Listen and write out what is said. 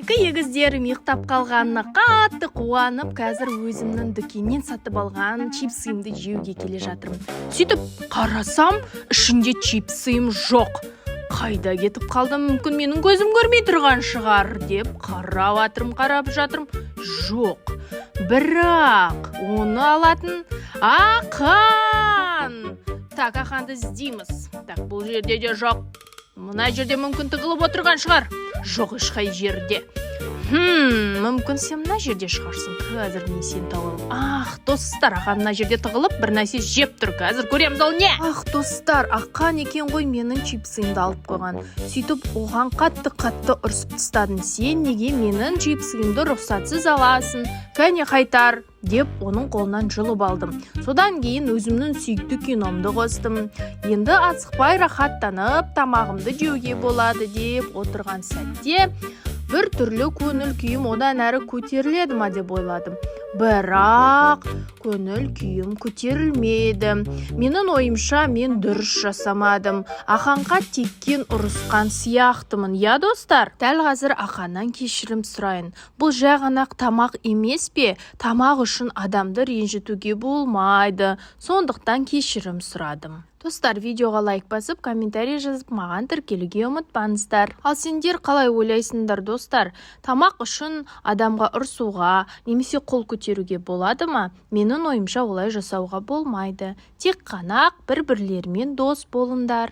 екі егіздерім ұйықтап қалғанына қатты қуанып, қазір өзімнің дүкеннен сатып алған чипсымды жеуге келе жатырмын. Сөйтіп қарасам, ішінде чипсым жоқ. Қайда кетіп қалдым, мүмкін менің көзім көрмей тұрған шығар деп қарап жатырмын. Жоқ. Бірақ оны алатын Ақан. Так, Ақанды іздейміз. Так, бұл жерде де жоқ. Мына жерде мүмкін тығылып отырған шығар. Жоқ ешқай жерде. Мүмкін сен мына жерде шығарсың. Қазір мен сені тауып. Достар, Ақан мына жерде тығылып бір нәрсе жеп тұр. Қазір көреміз ол не? Достар, Ақан екен ғой менің чипсымды алып қойған. Сөйтіп оған қатты ұрсып тастадым. Сен неге менің чипсымды рұқсатсыз аласың? Кәне қайтар деп оның қолынан жұлып алдым. Содан кейін өзімнің сүйікті киномды қостым. Енді асықпай рахаттанып тамағымды жеуге болады деп отырған сәтте бір түрлі көңіл күйім одан әрі көтеріледі ма деп ойладым. Бірақ көңіл күйім көтерілмеді. Менің ойымша мен дұрыс жасамадым. Ақанға теккен ұрысқан сияқтымын. Я, достар, дәл қазір Ақаннан кешірім сұрайын. Бұл жай ғана тамақ емес пе? Тамақ үшін адамды ренжітуге болмайды. Сондықтан кешірім сұрадым. Достар, видеоға лайк басып, комментарий жазып, маған тіркелуге ұмытпаңыздар. Ал сендер қалай ойлайсыңдар, достар? Тамақ үшін адамға ұрсуға, немесе қол көтеруге болады ма? Менің ойымша олай жасауға болмайды. Тек қана бір-бірлерімен дос болыңдар.